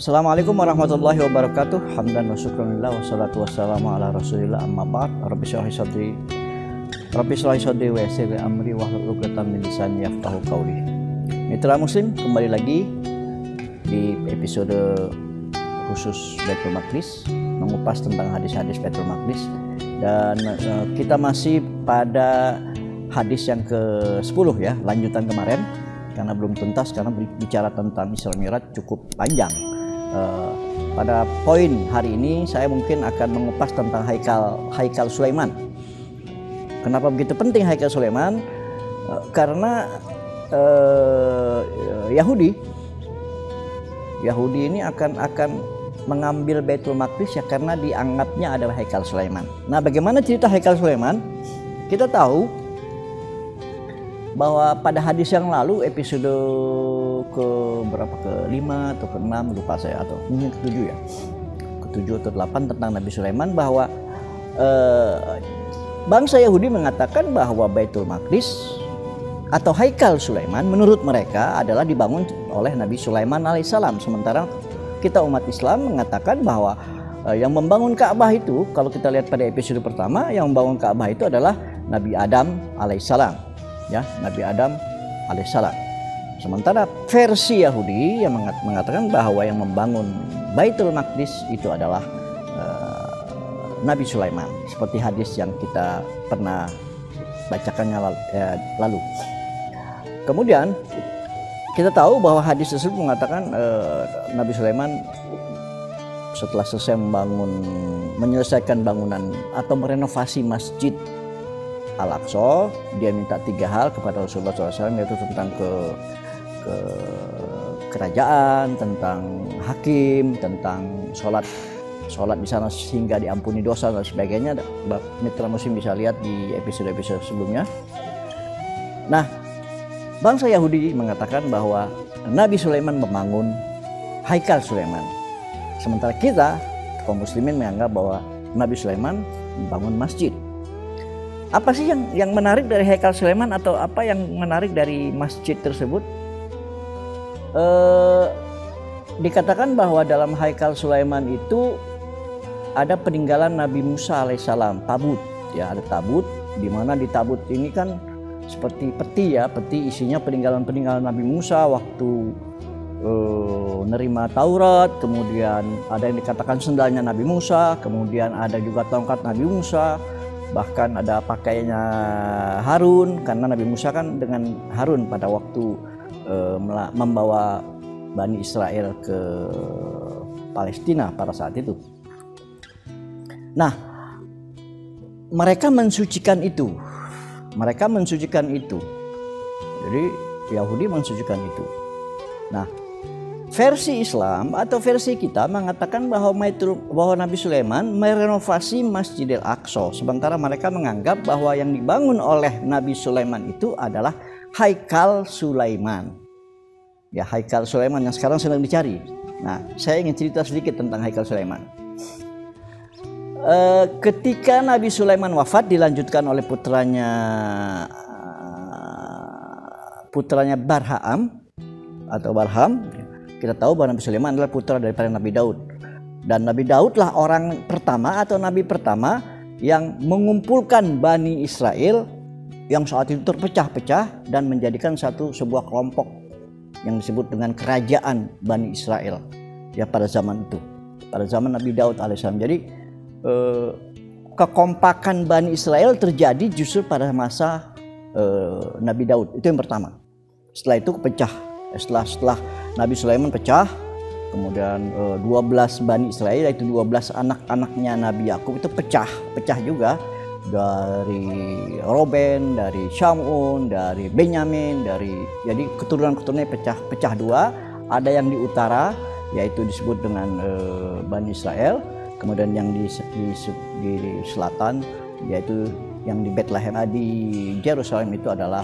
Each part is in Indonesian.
Assalamualaikum warahmatullahi wabarakatuh. Hamdan wa syukranillah wassalatu wassalamu ala rasulillah amma ba'd. Rabbi shrah li sadri wa yassir li amri wahlul 'uqdatam min lisani yafqahu qawli. Mitra muslim, kembali lagi di episode khusus Baitul Maqdis, mengupas tentang hadis-hadis Baitul Maqdis, dan kita masih pada hadis yang ke-10 ya, lanjutan kemarin, karena belum tuntas, karena bicara tentang Isra Mi'raj cukup panjang. Pada poin hari ini saya mungkin akan mengupas tentang Haikal Sulaiman. Kenapa begitu penting Haikal Sulaiman? Karena Yahudi ini akan mengambil Baitul Maqdis ya, karena dianggapnya adalah Haikal Sulaiman. Nah, bagaimana cerita Haikal Sulaiman? Kita tahu bahwa pada hadis yang lalu, episode ke-5 atau ke-6 lupa saya, atau mungkin ke-7 ya, ke-7 atau 8, tentang Nabi Sulaiman, bahwa bangsa Yahudi mengatakan bahwa Baitul Maqdis atau Haikal Sulaiman menurut mereka adalah dibangun oleh Nabi Sulaiman alaihissalam. Sementara kita umat Islam mengatakan bahwa yang membangun Ka'bah itu, kalau kita lihat pada episode pertama, yang membangun Ka'bah itu adalah Nabi Adam alaihissalam, ya, Nabi Adam alaihissalam. Sementara versi Yahudi yang mengatakan bahwa yang membangun Baitul Maqdis itu adalah Nabi Sulaiman, seperti hadis yang kita pernah bacakannya lalu. Kemudian kita tahu bahwa hadis tersebut mengatakan Nabi Sulaiman setelah selesai menyelesaikan bangunan atau merenovasi Masjid Al-Aqsa, dia minta 3 hal kepada Rasulullah SAW, yaitu tentang kerajaan, tentang hakim, tentang sholat di sana sehingga diampuni dosa dan sebagainya. Mitra muslim bisa lihat di episode-episode sebelumnya. Nah, bangsa Yahudi mengatakan bahwa Nabi Sulaiman membangun Haikal Sulaiman, sementara kita kaum muslimin menganggap bahwa Nabi Sulaiman membangun masjid. Apa sih yang menarik dari Haikal Sulaiman, atau apa yang menarik dari masjid tersebut? Dikatakan bahwa dalam Haikal Sulaiman itu ada peninggalan Nabi Musa alaihissalam, tabut ya, ada tabut, di mana di tabut ini kan seperti peti ya, peti isinya peninggalan Nabi Musa waktu nerima Taurat. Kemudian ada yang dikatakan sendalnya Nabi Musa, kemudian ada juga tongkat Nabi Musa, bahkan ada pakaiannya Harun, karena Nabi Musa kan dengan Harun pada waktu membawa Bani Israel ke Palestina pada saat itu. Nah, mereka mensucikan itu. Jadi Yahudi mensucikan itu. Nah, versi Islam atau versi kita mengatakan bahwa Nabi Sulaiman merenovasi Masjidil Aqsa, sementara mereka menganggap bahwa yang dibangun oleh Nabi Sulaiman itu adalah Haikal Sulaiman. Ya, Haikal Sulaiman yang sekarang sedang dicari. Nah, saya ingin cerita sedikit tentang Haikal Sulaiman. Ketika Nabi Sulaiman wafat, dilanjutkan oleh putranya Barham. Kita tahu bahwa Nabi Sulaiman adalah putra daripada Nabi Daud, dan Nabi Daudlah orang pertama atau nabi pertama yang mengumpulkan Bani Israel yang saat itu terpecah-pecah dan menjadikan sebuah kelompok yang disebut dengan kerajaan Bani Israel ya, pada zaman itu, pada zaman Nabi Daud alaihissalam. Jadi kekompakan Bani Israel terjadi justru pada masa Nabi Daud, itu yang pertama. Setelah itu pecah. Setelah Nabi Sulaiman pecah, kemudian 12 Bani Israel, yaitu 12 anak-anaknya Nabi Yakub itu pecah juga, dari Roben, dari Syamun, dari Benyamin, jadi keturunan-keturunannya pecah 2. Ada yang di utara, yaitu disebut dengan Bani Israel, kemudian yang di selatan, yaitu yang di Bethlehem, di Yerusalem, itu adalah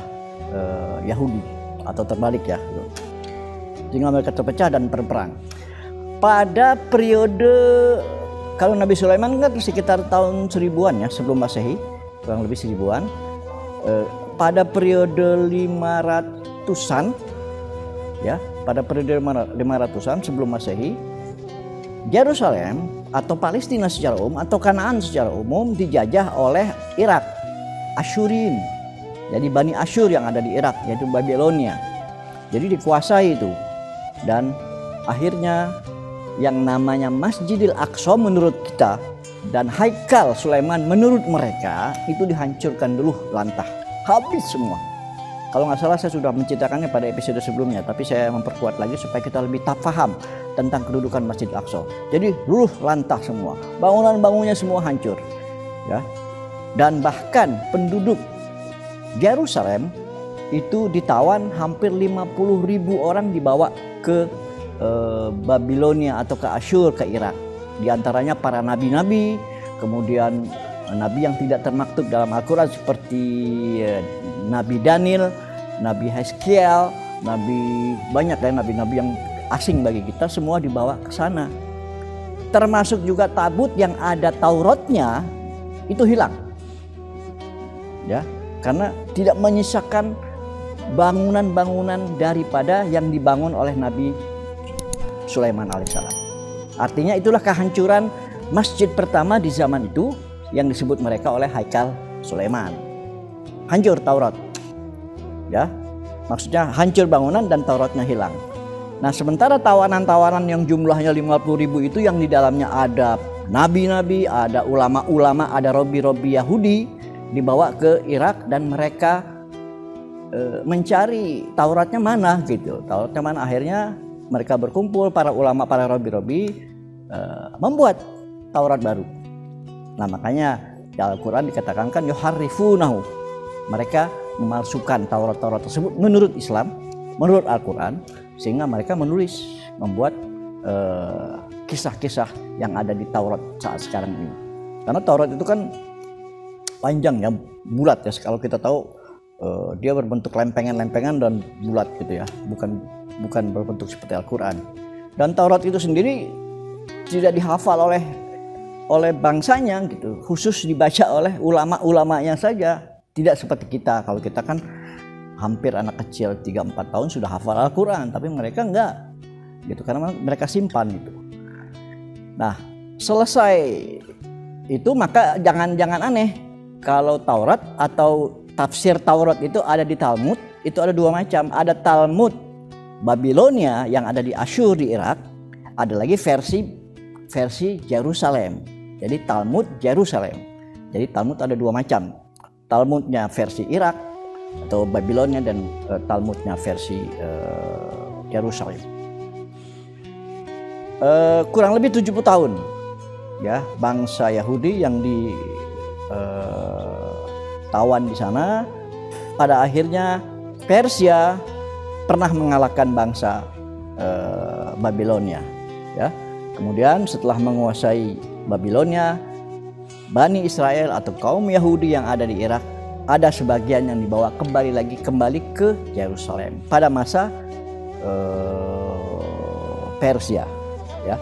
Yahudi, atau terbalik ya. Sehingga mereka terpecah dan berperang. Pada periode, kalau Nabi Sulaiman kan sekitar tahun 1000-an ya, sebelum Masehi, kurang lebih 1000-an. Pada periode 500-an ya, pada periode 500-an sebelum Masehi, Yerusalem atau Palestina secara umum atau Kanaan secara umum dijajah oleh Irak, Asyurin. Jadi Bani Asyur yang ada di Irak, yaitu Babilonia. Jadi dikuasai itu. Dan akhirnya yang namanya Masjidil Aqsa menurut kita dan Haikal Sulaiman menurut mereka itu dihancurkan dulu lantah. Habis semua. Kalau nggak salah saya sudah menceritakannya pada episode sebelumnya, tapi saya memperkuat lagi supaya kita lebih paham tentang kedudukan Masjidil Aqsa. Jadi luluh lantah semua, bangunan-bangunnya semua hancur, ya. Dan bahkan penduduk Yerusalem itu ditawan, hampir 50.000 orang dibawa ke Babilonia atau ke Asyur, ke Irak. Di antaranya para nabi-nabi, kemudian nabi yang tidak termaktub dalam Al-Quran seperti Nabi Daniel, Nabi Hezkiel, banyak ya nabi-nabi yang asing bagi kita, semua dibawa ke sana. Termasuk juga tabut yang ada Tauratnya itu hilang. Ya, karena tidak menyisakan bangunan-bangunan daripada yang dibangun oleh Nabi Sulaiman alaihissalam. Artinya itulah kehancuran masjid pertama di zaman itu yang disebut mereka oleh Haikal Sulaiman. Hancur Taurat, ya, maksudnya hancur bangunan dan Tauratnya hilang. Nah, sementara tawanan-tawanan yang jumlahnya 50.000 itu yang di dalamnya ada nabi-nabi, ada ulama-ulama, ada robi-robi Yahudi dibawa ke Irak dan mereka mencari Tauratnya mana gitu. Tauratnya mana, akhirnya mereka berkumpul para ulama, para robi-robi membuat Taurat baru. Nah, makanya di Al-Quran dikatakan kan yuharrifunahu. Mereka memalsukan Taurat-Taurat tersebut menurut Islam, menurut Al-Quran, sehingga mereka membuat kisah-kisah yang ada di Taurat saat sekarang ini. Karena Taurat itu kan panjang ya, bulat ya. Kalau kita tahu dia berbentuk lempengan-lempengan dan bulat gitu ya, bukan berbentuk seperti Al-Quran. Dan Taurat itu sendiri tidak dihafal oleh bangsanya gitu, khusus dibaca oleh ulama-ulamanya saja. Tidak seperti kita, kalau kita kan hampir anak kecil 3-4 tahun sudah hafal Al-Quran, tapi mereka enggak gitu, karena mereka simpan gitu. Nah, selesai itu maka jangan aneh kalau Taurat atau tafsir Taurat itu ada di Talmud, itu ada dua macam. Ada Talmud Babilonia yang ada di Asyur di Irak, ada lagi versi Yerusalem. Jadi Talmud Yerusalem. Jadi Talmud ada dua macam. Talmudnya versi Irak atau Babilonia dan Talmudnya versi Yerusalem. Kurang lebih 70 tahun ya bangsa Yahudi yang ditawan di sana. Pada akhirnya Persia pernah mengalahkan bangsa Babilonia ya. Kemudian setelah menguasai Babilonia, Bani Israel atau kaum Yahudi yang ada di Irak, ada sebagian yang dibawa kembali ke Yerusalem pada masa Persia ya.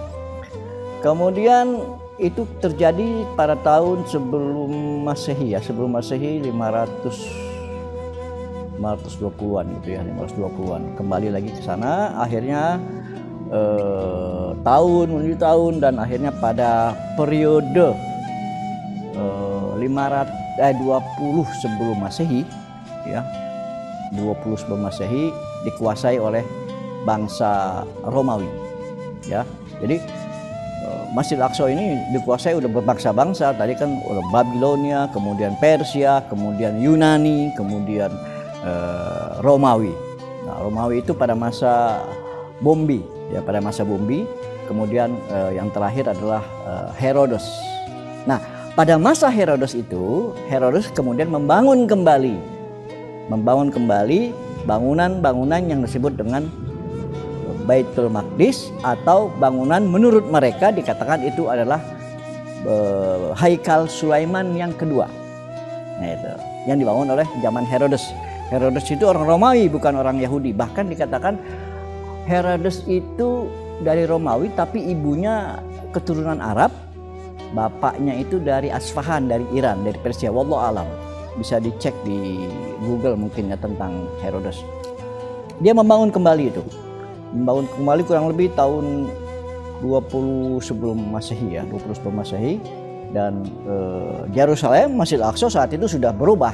Kemudian itu terjadi pada tahun sebelum Masehi ya, sebelum Masehi 520-an gitu ya, 520-an kembali lagi ke sana. Akhirnya tahun menuju tahun dan akhirnya pada periode 20 sebelum Masehi ya, 20 sebelum Masehi dikuasai oleh bangsa Romawi ya. Jadi Masjid Al-Aqsa ini dikuasai udah berbangsa-bangsa. Tadi kan oleh Babilonia, kemudian Persia, kemudian Yunani, kemudian Romawi. Nah, Romawi itu pada masa Bombi ya, pada masa Bombi. Kemudian yang terakhir adalah Herodos. Nah, pada masa Herodos itu, Herodos kemudian membangun kembali bangunan-bangunan yang disebut dengan Baitul Maqdis, atau bangunan menurut mereka dikatakan itu adalah Haikal Sulaiman yang kedua. Nah, itu yang dibangun oleh zaman Herodes. Herodes itu orang Romawi, bukan orang Yahudi. Bahkan dikatakan Herodes itu dari Romawi tapi ibunya keturunan Arab. Bapaknya itu dari Asfahan, dari Iran, dari Persia. Wallahu alam. Bisa dicek di Google mungkin ya tentang Herodes. Dia membangun kembali itu. Membangun kembali kurang lebih tahun 20 sebelum Masehi ya, 20 sebelum Masehi. Dan Yerusalem, Masjid Al-Aqsa saat itu sudah berubah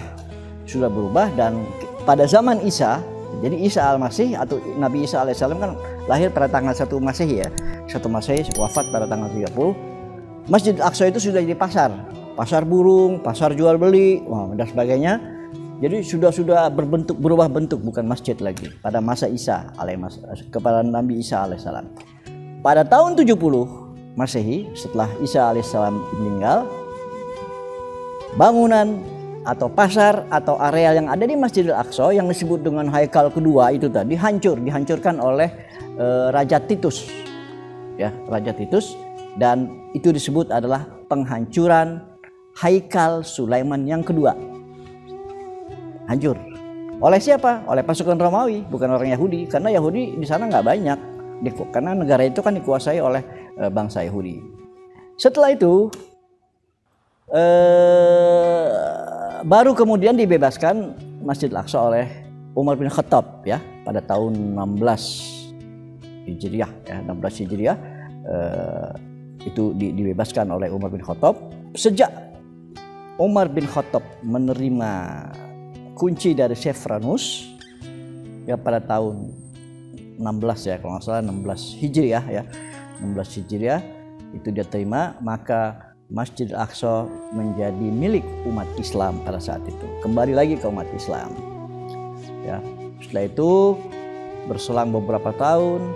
dan pada zaman Isa, jadi Isa Al-Masih atau Nabi Isa alaihissalam kan lahir pada tanggal 1 Masehi ya, 1 Masehi, wafat pada tanggal 30. Masjid Al-Aqsa itu sudah jadi pasar burung, pasar jual beli, dan sebagainya. Jadi sudah berubah bentuk, bukan masjid lagi pada masa Isa kepada Nabi Isa alaihissalam. Pada tahun 70 Masehi, setelah Isa alaihissalam meninggal, bangunan atau pasar atau areal yang ada di Masjidil Aqsa yang disebut dengan Haikal kedua itu tadi dihancurkan oleh Raja Titus, ya, Raja Titus, dan itu disebut adalah penghancuran Haikal Sulaiman yang kedua. Hancur oleh siapa? Oleh pasukan Romawi, bukan orang Yahudi, karena Yahudi di sana nggak banyak, karena negara itu kan dikuasai oleh bangsa Yahudi. Setelah itu baru kemudian dibebaskan Masjid Al-Aqsa oleh Umar bin Khattab ya pada tahun 16 Hijriah ya, 16 Hijriah itu dibebaskan oleh Umar bin Khattab. Sejak Umar bin Khattab menerima kunci dari Sefranus ya pada tahun 16 ya, kalau nggak salah 16 Hijriah ya, 16 Hijriah itu dia terima, maka Masjid Al-Aqsa menjadi milik umat Islam pada saat itu, kembali lagi ke umat Islam ya. Setelah itu berselang beberapa tahun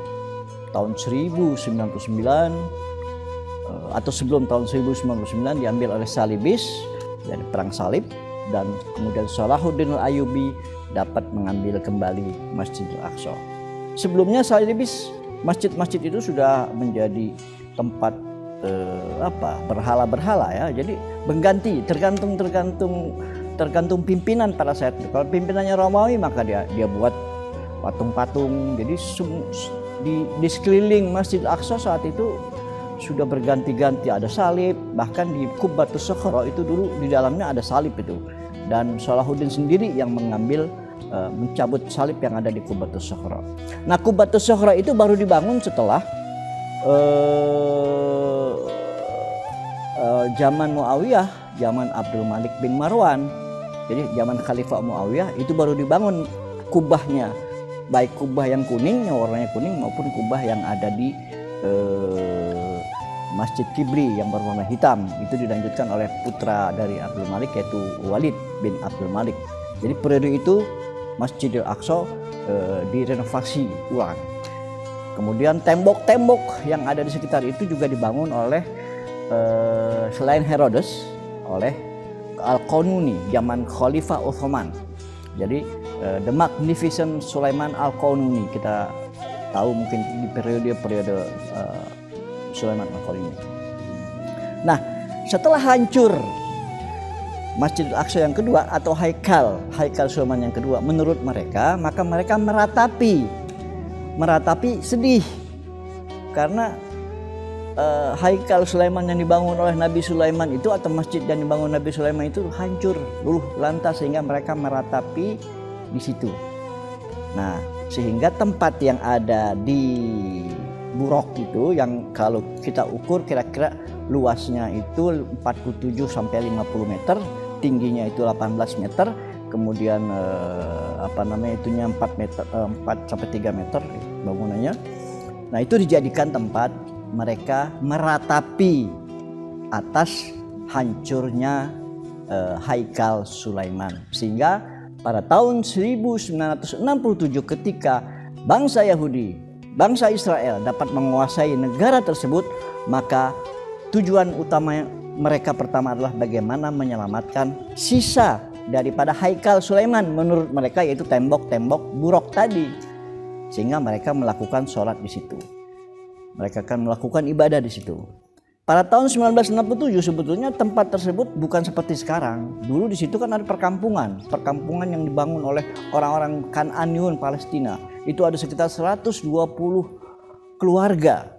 1099 atau sebelum tahun 1099 diambil oleh Salibis dari perang salib, dan kemudian Salahuddin Al-Ayyubi dapat mengambil kembali Masjid Al-Aqsa. Sebelumnya Salibis masjid-masjid itu sudah menjadi tempat berhala-berhala ya, jadi mengganti tergantung pimpinan pada saat itu. Kalau pimpinannya Romawi maka dia buat patung-patung. Jadi di sekeliling Masjid Al-Aqsa saat itu sudah berganti-ganti ada salib, bahkan di Qubbatus Sakhra itu dulu di dalamnya ada salib itu, dan Salahuddin sendiri yang mencabut salib yang ada di Qubbatus Sakhra. Nah, Qubbatus Sakhra itu baru dibangun setelah zaman Muawiyah, zaman Abdul Malik bin Marwan. Jadi zaman Khalifah Muawiyah itu baru dibangun kubahnya, baik kubah yang kuning, yang warnanya kuning, maupun kubah yang ada di Masjid Kibri yang berwarna hitam. Itu dilanjutkan oleh putra dari Abdul Malik, yaitu Walid bin Abdul Malik. Jadi periode itu Masjidil Aqsa direnovasi ulang. Kemudian tembok-tembok yang ada di sekitar itu juga dibangun oleh selain Herodes, oleh Al-Qanuni zaman Khalifah Utsman. Jadi The Magnificent Sulaiman Al-Qanuni, kita tahu mungkin di periode Sulaiman Al-Qanuni. Nah, setelah hancur Masjid Al-Aqsa yang kedua atau Haikal Sulaiman yang kedua menurut mereka, maka mereka meratapi sedih karena Haikal Sulaiman yang dibangun oleh Nabi Sulaiman itu, atau masjid yang dibangun Nabi Sulaiman itu hancur luluh lantas, sehingga mereka meratapi di situ. Nah, sehingga tempat yang ada di Burok itu, yang kalau kita ukur kira-kira luasnya itu 47 sampai 50 meter, tingginya itu 18 meter, kemudian itunya 4 sampai 3 meter bangunannya. Nah, itu dijadikan tempat mereka meratapi atas hancurnya Haikal Sulaiman, sehingga pada tahun 1967 ketika bangsa Yahudi, bangsa Israel dapat menguasai negara tersebut, maka tujuan utama mereka pertama adalah bagaimana menyelamatkan sisa daripada Haikal Sulaiman menurut mereka, yaitu tembok-tembok Burok tadi, sehingga mereka melakukan sholat di situ. Mereka akan melakukan ibadah di situ. Pada tahun 1967 sebetulnya tempat tersebut bukan seperti sekarang. Dulu di situ kan ada perkampungan yang dibangun oleh orang-orang Kan'aniyun Palestina. Itu ada sekitar 120 keluarga.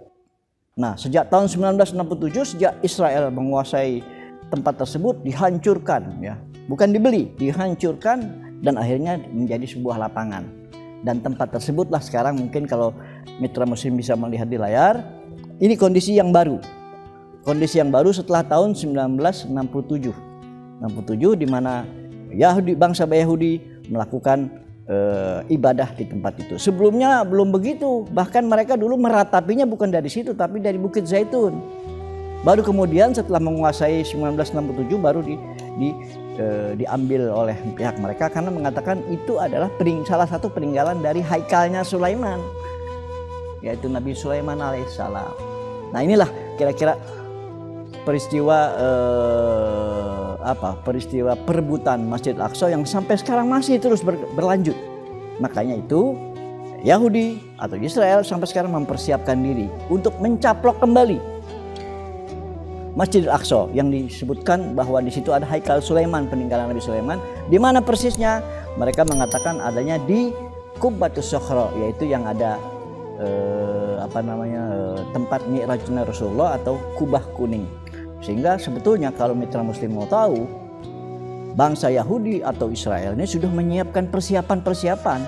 Nah, sejak tahun 1967, sejak Israel menguasai tempat tersebut, dihancurkan ya. Bukan dibeli, dihancurkan, dan akhirnya menjadi sebuah lapangan. Dan tempat tersebutlah sekarang, mungkin kalau mitra muslim bisa melihat di layar, Ini kondisi yang baru. Kondisi yang baru setelah tahun 1967. 67 di mana Yahudi, bangsa Yahudi melakukan ibadah di tempat itu. Sebelumnya belum begitu. Bahkan mereka dulu meratapinya bukan dari situ tapi dari Bukit Zaitun. Baru kemudian setelah menguasai 1967 baru diambil oleh pihak mereka karena mengatakan itu adalah salah satu peninggalan dari haikalnya Sulaiman, yaitu Nabi Sulaiman alaihissalam. Nah inilah kira-kira peristiwa peristiwa perebutan Masjid Al-Aqsa yang sampai sekarang masih terus berlanjut. Makanya itu Yahudi atau Israel sampai sekarang mempersiapkan diri untuk mencaplok kembali Masjid Al-Aqsa yang disebutkan bahwa di situ ada haikal Sulaiman, peninggalan Nabi Sulaiman. Di mana persisnya? Mereka mengatakan adanya di Qubbatus Sokhra, yaitu yang ada tempat mi'rajnya Rasulullah atau Kubah Kuning. Sehingga sebetulnya kalau mitra muslim mau tahu, bangsa Yahudi atau Israel ini sudah menyiapkan persiapan-persiapan.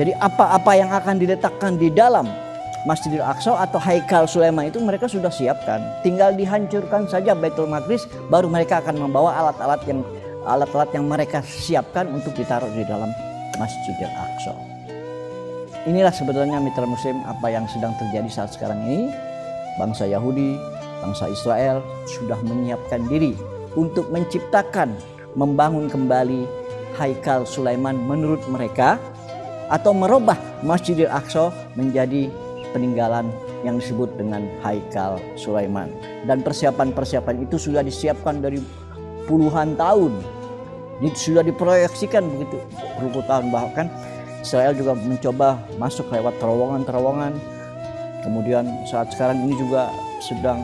Jadi apa-apa yang akan diletakkan di dalam Masjidil Aqsa atau Haikal Sulaiman itu mereka sudah siapkan. Tinggal dihancurkan saja Baitul Maqdis, baru mereka akan membawa alat-alat yang mereka siapkan untuk ditaruh di dalam Masjidil Aqsa. Inilah sebenarnya mitra muslim apa yang sedang terjadi saat sekarang ini. Bangsa Yahudi, bangsa Israel sudah menyiapkan diri untuk menciptakan, membangun kembali Haikal Sulaiman menurut mereka, atau merubah Masjidil Aqsa menjadi peninggalan yang disebut dengan Haikal Sulaiman. Dan persiapan-persiapan itu sudah disiapkan dari puluhan tahun. Ini sudah diproyeksikan begitu puluh tahun, bahkan Israel juga mencoba masuk lewat terowongan-terowongan. Kemudian saat sekarang ini juga sedang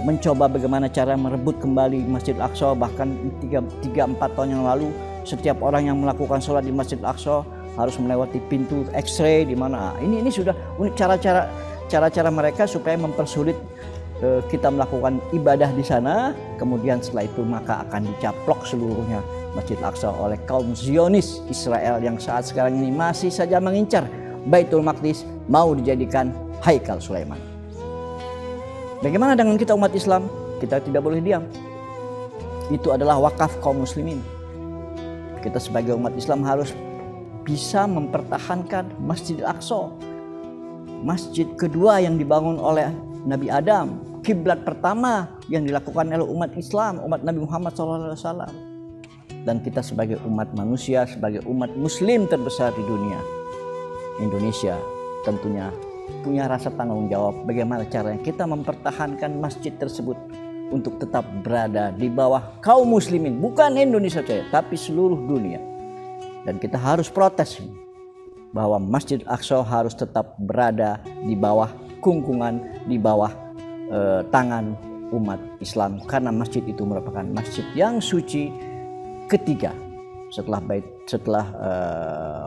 mencoba bagaimana cara merebut kembali Masjid Al-Aqsa. Bahkan 3-4 tahun yang lalu setiap orang yang melakukan sholat di Masjid Al-Aqsa harus melewati pintu X-ray di mana. Ini sudah cara-cara mereka supaya mempersulit kita melakukan ibadah di sana. Kemudian setelah itu maka akan dicaplok seluruhnya Masjid Al-Aqsa oleh kaum Zionis Israel yang saat sekarang ini masih saja mengincar Baitul Maqdis, mau dijadikan Haikal Sulaiman. Bagaimana dengan kita umat Islam? Kita tidak boleh diam. Itu adalah wakaf kaum muslimin. Kita sebagai umat Islam harus bisa mempertahankan Masjid Al-Aqsa, masjid kedua yang dibangun oleh Nabi Adam, kiblat pertama yang dilakukan oleh umat Islam, umat Nabi Muhammad SAW. Dan kita sebagai umat manusia, sebagai umat muslim terbesar di dunia, Indonesia tentunya punya rasa tanggung jawab bagaimana caranya kita mempertahankan masjid tersebut untuk tetap berada di bawah kaum muslimin, bukan Indonesia saja tapi seluruh dunia. Dan kita harus protes bahwa Masjid Al-Aqsa harus tetap berada di bawah kungkungan, di bawah tangan umat Islam, karena masjid itu merupakan masjid yang suci ketiga setelah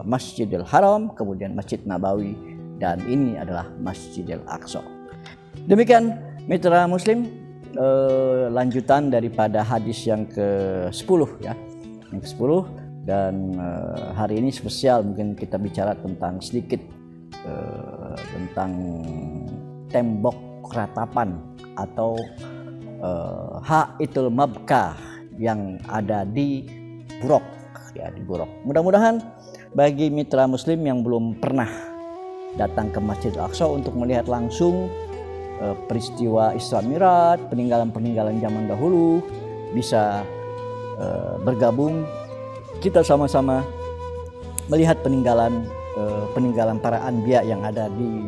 Masjidil Haram, kemudian Masjid Nabawi, dan ini adalah Masjidil Aqsa. Demikian mitra muslim, lanjutan daripada hadis yang ke-10 ya. Yang ke-10, dan hari ini spesial, mungkin kita bicara tentang sedikit tentang tembok ratapan atau Haitul Mabkah yang ada di Burok ya, di Burok. Mudah-mudahan bagi mitra muslim yang belum pernah datang ke Masjid Al-Aqsa untuk melihat langsung peristiwa Isra Mi'raj, peninggalan-peninggalan zaman dahulu, bisa bergabung. Kita sama-sama melihat peninggalan para anbiya yang ada di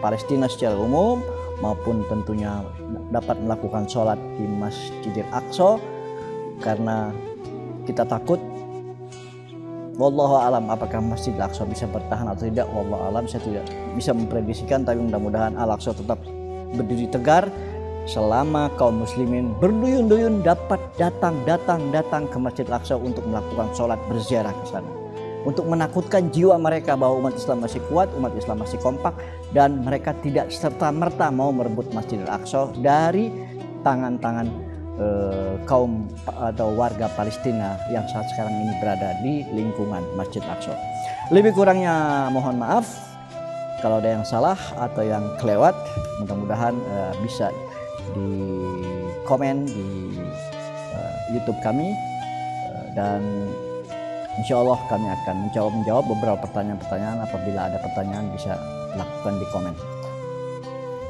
Palestina secara umum, maupun tentunya dapat melakukan sholat di Masjidil Aqsa, karena kita takut. Wallahu alam apakah Masjid Al-Aqsa bisa bertahan atau tidak, wallahu alam, saya tidak bisa memprediksikan, tapi mudah-mudahan Al-Aqsa tetap berdiri tegar selama kaum muslimin berduyun-duyun dapat datang ke Masjid Al-Aqsa untuk melakukan sholat berziarah ke sana, untuk menakutkan jiwa mereka bahwa umat Islam masih kuat, umat Islam masih kompak, dan mereka tidak serta-merta mau merebut Masjid Al-Aqsa dari tangan-tangan kaum atau warga Palestina yang saat sekarang ini berada di lingkungan Masjid Al-Aqsa. Lebih kurangnya mohon maaf. Kalau ada yang salah atau yang kelewat, mudah-mudahan bisa di komen di YouTube kami, dan insya Allah kami akan menjawab beberapa pertanyaan-pertanyaan. Apabila ada pertanyaan bisa lakukan di komen.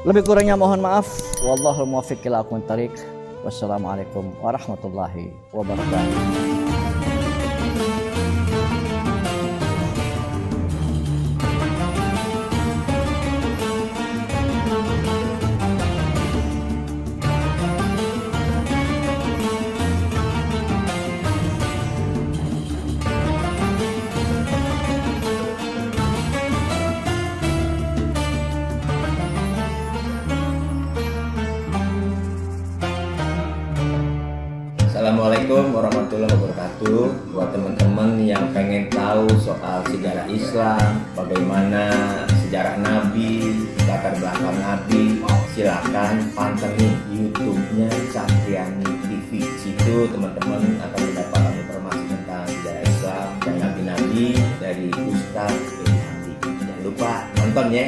Lebih kurangnya mohon maaf. Wallahul muwaffiq ila aqwamit thariq. Wassalamualaikum warahmatullahi wabarakatuh. Assalamualaikum warahmatullahi wabarakatuh. Buat teman-teman yang pengen tahu soal sejarah Islam, bagaimana sejarah Nabi, latar belakang Nabi, silakan pantengin YouTube-nya Cahyani TV. Situ teman-teman akan mendapatkan informasi tentang sejarah Islam dan nabi-nabi dari Ustadz Benny Hamdi. Jangan lupa nonton ya.